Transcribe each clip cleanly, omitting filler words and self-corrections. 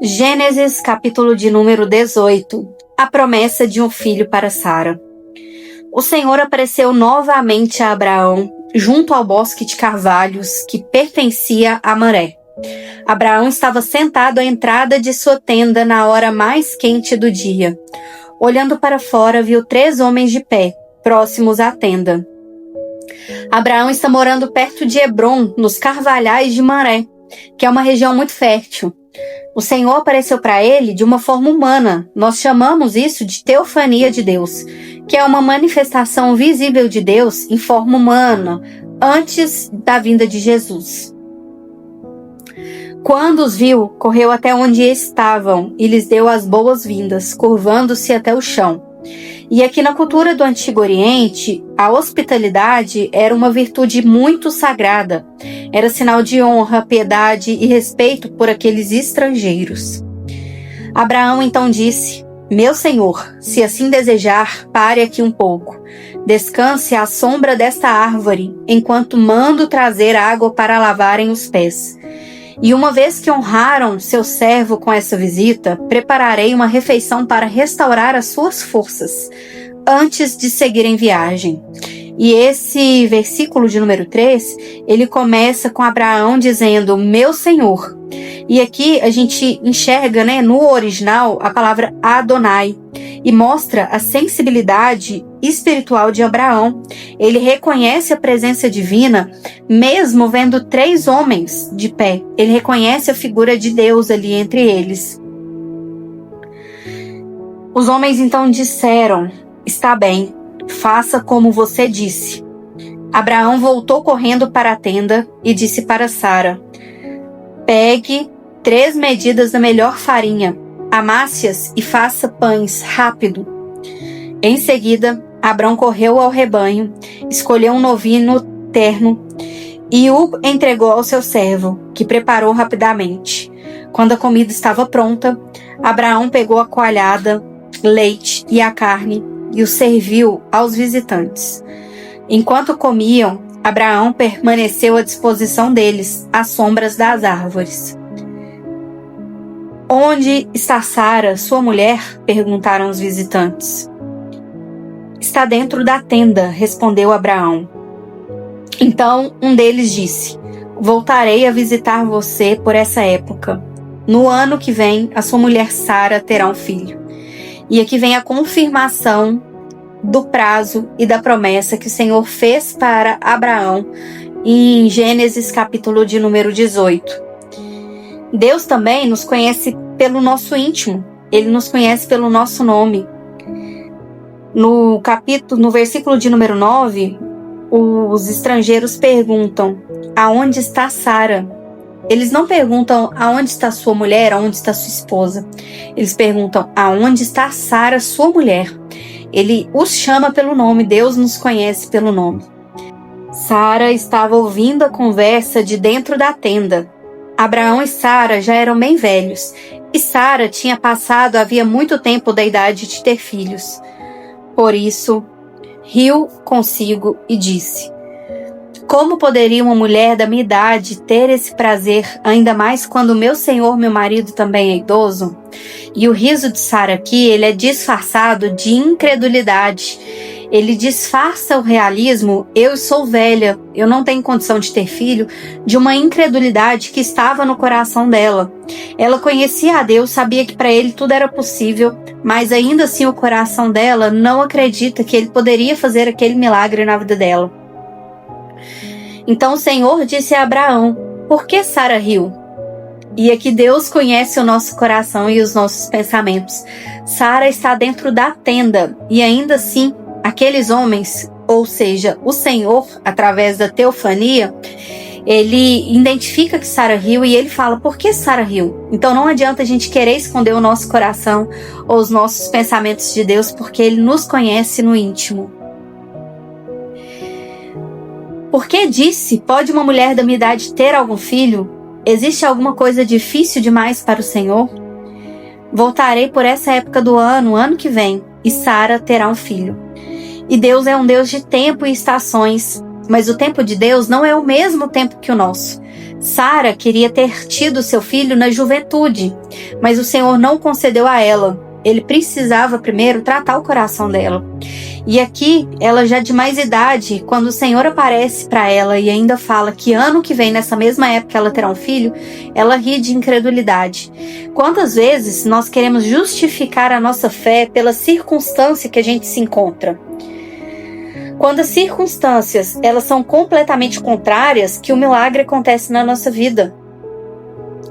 Gênesis, capítulo de número 18. A promessa de um filho para Sara. O Senhor apareceu novamente a Abraão, junto ao bosque de carvalhos que pertencia a Mamré. Abraão estava sentado à entrada de sua tenda na hora mais quente do dia. Olhando para fora, viu 3 homens de pé, próximos à tenda. Abraão está morando perto de Hebrom, nos carvalhais de Mamré, que é uma região muito fértil. O Senhor apareceu para ele de uma forma humana. Nós chamamos isso de teofania de Deus, que é uma manifestação visível de Deus em forma humana, antes da vinda de Jesus. Quando os viu, correu até onde estavam e lhes deu as boas-vindas, curvando-se até o chão. E aqui na cultura do Antigo Oriente, a hospitalidade era uma virtude muito sagrada. Era sinal de honra, piedade e respeito por aqueles estrangeiros. Abraão então disse: "Meu senhor, se assim desejar, pare aqui um pouco. Descanse à sombra desta árvore, enquanto mando trazer água para lavarem os pés. E uma vez que honraram seu servo com essa visita, prepararei uma refeição para restaurar as suas forças, antes de seguirem viagem." E esse versículo de número 3, ele começa com Abraão dizendo, "Meu Senhor." E aqui a gente enxerga, no original, a palavra Adonai, e mostra a sensibilidade espiritual de Abraão. Ele reconhece a presença divina, mesmo vendo 3 homens de pé. Ele reconhece a figura de Deus ali entre eles. Os homens então disseram, "Está bem, faça como você disse." Abraão voltou correndo para a tenda e disse para Sara, "Pegue 3 medidas da melhor farinha, amasse-as e faça pães rápido." Em seguida, Abraão correu ao rebanho, escolheu um novilho terno e o entregou ao seu servo, que preparou rapidamente. Quando a comida estava pronta, Abraão pegou a coalhada, leite e a carne e o serviu aos visitantes. Enquanto comiam, Abraão permaneceu à disposição deles, às sombras das árvores. "Onde está Sara, sua mulher?" perguntaram os visitantes. "Está dentro da tenda", respondeu Abraão. Então um deles disse, "Voltarei a visitar você por essa época. No ano que vem, a sua mulher Sara terá um filho." E aqui vem a confirmação do prazo e da promessa que o Senhor fez para Abraão em Gênesis capítulo de número 18. Deus também nos conhece pelo nosso íntimo. Ele nos conhece pelo nosso nome. No versículo de número 9, os estrangeiros perguntam, "Aonde está Sara?" Eles não perguntam aonde está sua mulher, aonde está sua esposa. Eles perguntam aonde está Sara, sua mulher. Ele os chama pelo nome, Deus nos conhece pelo nome. Sara estava ouvindo a conversa de dentro da tenda. Abraão e Sara já eram bem velhos, e Sara tinha passado havia muito tempo da idade de ter filhos. Por isso, riu consigo e disse, "Como poderia uma mulher da minha idade ter esse prazer, ainda mais quando meu senhor, meu marido, também é idoso?" E o riso de Sara aqui, ele é disfarçado de incredulidade. Ele disfarça o realismo, "eu sou velha, eu não tenho condição de ter filho", de uma incredulidade que estava no coração dela. Ela conhecia a Deus, sabia que para ele tudo era possível, mas ainda assim o coração dela não acredita que ele poderia fazer aquele milagre na vida dela. Então o Senhor disse a Abraão, "Por que Sara riu?" E aqui Deus conhece o nosso coração e os nossos pensamentos. Sara está dentro da tenda e ainda assim, aqueles homens, ou seja, o Senhor, através da teofania, ele identifica que Sara riu e ele fala, "Por que Sara riu?" Então não adianta a gente querer esconder o nosso coração ou os nossos pensamentos de Deus, porque ele nos conhece no íntimo. "Por que disse, pode uma mulher da minha idade ter algum filho? Existe alguma coisa difícil demais para o Senhor? Voltarei por essa época do ano, ano que vem, e Sara terá um filho." E Deus é um Deus de tempo e estações, mas o tempo de Deus não é o mesmo tempo que o nosso. Sara queria ter tido seu filho na juventude, mas o Senhor não concedeu a ela. Ele precisava primeiro tratar o coração dela. E aqui, ela já de mais idade, quando o Senhor aparece para ela e ainda fala que ano que vem, nessa mesma época, ela terá um filho, ela ri de incredulidade. Quantas vezes nós queremos justificar a nossa fé pela circunstância que a gente se encontra? Quando as circunstâncias elas são completamente contrárias, que o milagre acontece na nossa vida.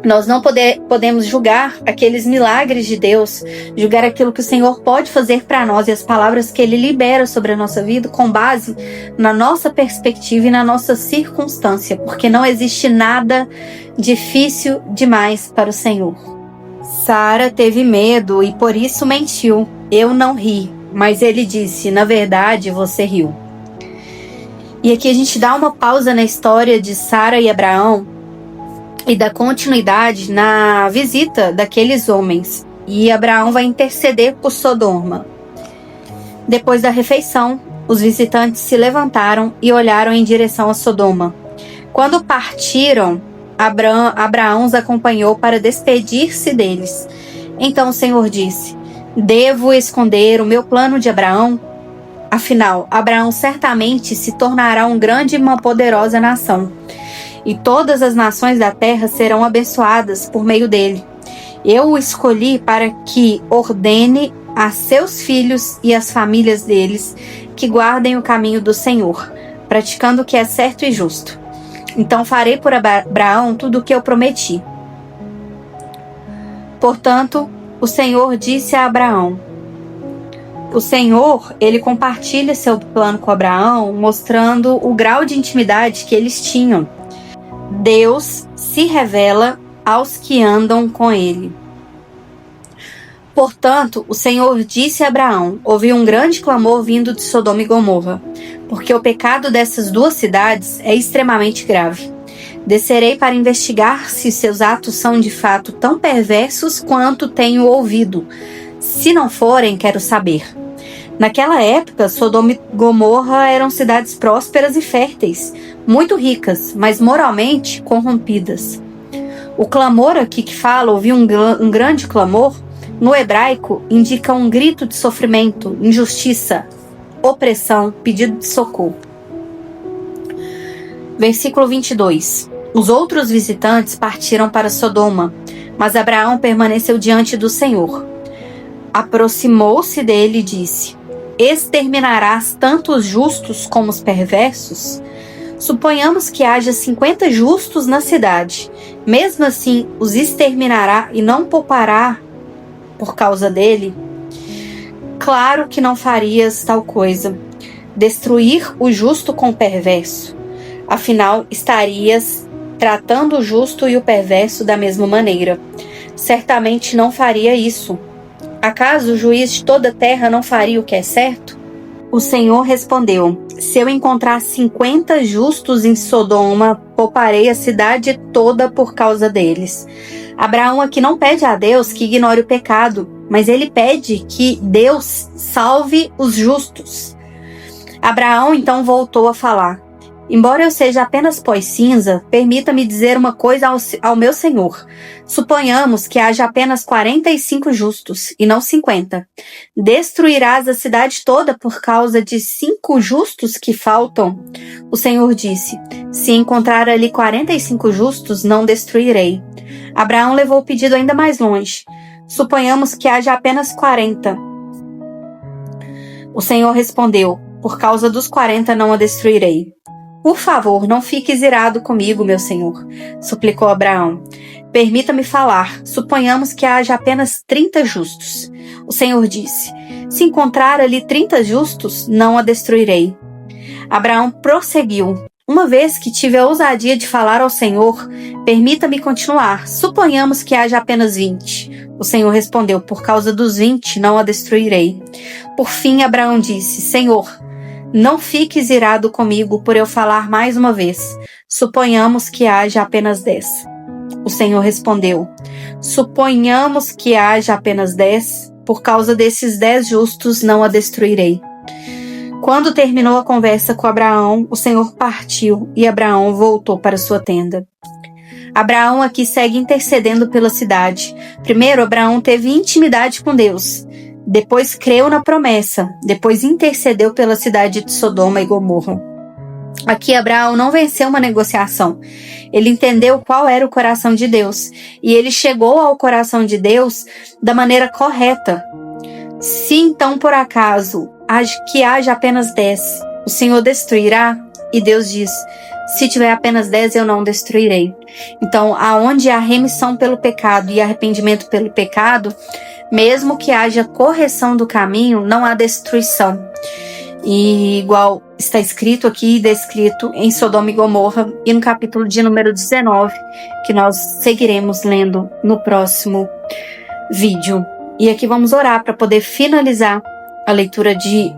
Nós não podemos julgar aqueles milagres de Deus, julgar aquilo que o Senhor pode fazer para nós e as palavras que Ele libera sobre a nossa vida com base na nossa perspectiva e na nossa circunstância, porque não existe nada difícil demais para o Senhor. Sara teve medo e por isso mentiu. Eu não ri, mas ele disse, na verdade você riu. E aqui a gente dá uma pausa na história de Sara e Abraão, e dá continuidade na visita daqueles homens. E Abraão vai interceder por Sodoma. Depois da refeição, os visitantes se levantaram e olharam em direção a Sodoma. Quando partiram, Abraão os acompanhou para despedir-se deles. Então o Senhor disse: devo esconder o meu plano de Abraão? Afinal, Abraão certamente se tornará um grande e uma poderosa nação. E todas as nações da terra serão abençoadas por meio dele. Eu o escolhi para que ordene a seus filhos e às famílias deles que guardem o caminho do Senhor, praticando o que é certo e justo. Então farei por Abraão tudo o que eu prometi. Portanto, o Senhor disse a Abraão. O Senhor, ele compartilha seu plano com Abraão, mostrando o grau de intimidade que eles tinham. Deus se revela aos que andam com ele. Portanto, o Senhor disse a Abraão: ouvi um grande clamor vindo de Sodoma e Gomorra, porque o pecado dessas duas cidades é extremamente grave. Descerei para investigar se seus atos são de fato tão perversos quanto tenho ouvido. Se não forem, quero saber. Naquela época, Sodoma e Gomorra eram cidades prósperas e férteis, muito ricas, mas moralmente corrompidas. O clamor aqui que fala, ouvi um grande clamor, no hebraico indica um grito de sofrimento, injustiça, opressão, pedido de socorro. Versículo 22. Os outros visitantes partiram para Sodoma, mas Abraão permaneceu diante do Senhor. Aproximou-se dele e disse: exterminarás tanto os justos como os perversos? Suponhamos que haja 50 justos na cidade. Mesmo assim, os exterminará e não poupará por causa dele? Claro que não farias tal coisa. Destruir o justo com o perverso. Afinal, estarias tratando o justo e o perverso da mesma maneira. Certamente não faria isso. Acaso o juiz de toda a terra não faria o que é certo? O Senhor respondeu: se eu encontrar 50 justos em Sodoma, pouparei a cidade toda por causa deles. Abraão aqui não pede a Deus que ignore o pecado, mas ele pede que Deus salve os justos. Abraão então voltou a falar: embora eu seja apenas pó e cinza, permita-me dizer uma coisa ao meu Senhor. Suponhamos que haja apenas 45 justos, e não 50. Destruirás a cidade toda por causa de 5 justos que faltam? O Senhor disse: se encontrar ali 45 justos, não destruirei. Abraão levou o pedido ainda mais longe. Suponhamos que haja apenas 40. O Senhor respondeu: por causa dos 40 não a destruirei. Por favor, não fiques irado comigo, meu senhor, suplicou Abraão. Permita-me falar. Suponhamos que haja apenas 30 justos. O Senhor disse: se encontrar ali 30 justos, não a destruirei. Abraão prosseguiu: uma vez que tive a ousadia de falar ao Senhor, permita-me continuar. Suponhamos que haja apenas 20. O Senhor respondeu: por causa dos 20, não a destruirei. Por fim, Abraão disse: Senhor, não fiques irado comigo por eu falar mais uma vez. Suponhamos que haja apenas 10. O Senhor respondeu: suponhamos que haja apenas 10. Por causa desses 10 justos, não a destruirei. Quando terminou a conversa com Abraão, o Senhor partiu e Abraão voltou para sua tenda. Abraão aqui segue intercedendo pela cidade. Primeiro, Abraão teve intimidade com Deus. Depois creu na promessa. Depois intercedeu pela cidade de Sodoma e Gomorra. Aqui Abraão não venceu uma negociação. Ele entendeu qual era o coração de Deus. E ele chegou ao coração de Deus da maneira correta. Se então por acaso que haja apenas 10, o Senhor destruirá? E Deus diz: se tiver apenas 10, eu não destruirei. Então, aonde há remissão pelo pecado e arrependimento pelo pecado, mesmo que haja correção do caminho, não há destruição. E igual está escrito aqui, descrito em Sodoma e Gomorra, e no capítulo de número 19, que nós seguiremos lendo no próximo vídeo. E aqui vamos orar para poder finalizar a leitura de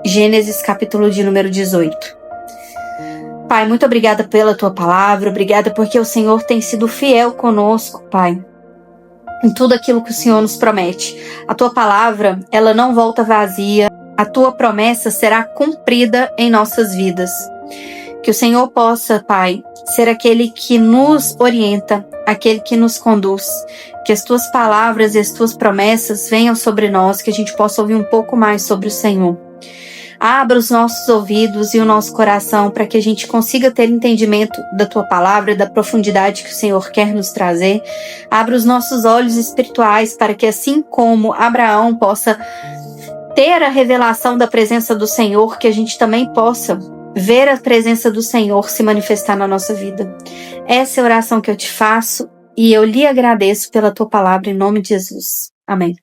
Gênesis, capítulo de número 18. Pai, muito obrigada pela tua palavra, obrigada porque o Senhor tem sido fiel conosco, Pai, em tudo aquilo que o Senhor nos promete. A tua palavra, ela não volta vazia, a tua promessa será cumprida em nossas vidas. Que o Senhor possa, Pai, ser aquele que nos orienta, aquele que nos conduz, que as tuas palavras e as tuas promessas venham sobre nós, que a gente possa ouvir um pouco mais sobre o Senhor. Abra os nossos ouvidos e o nosso coração para que a gente consiga ter entendimento da tua palavra e da profundidade que o Senhor quer nos trazer. Abra os nossos olhos espirituais para que, assim como Abraão possa ter a revelação da presença do Senhor, que a gente também possa ver a presença do Senhor se manifestar na nossa vida. Essa é a oração que eu te faço e eu lhe agradeço pela tua palavra em nome de Jesus. Amém.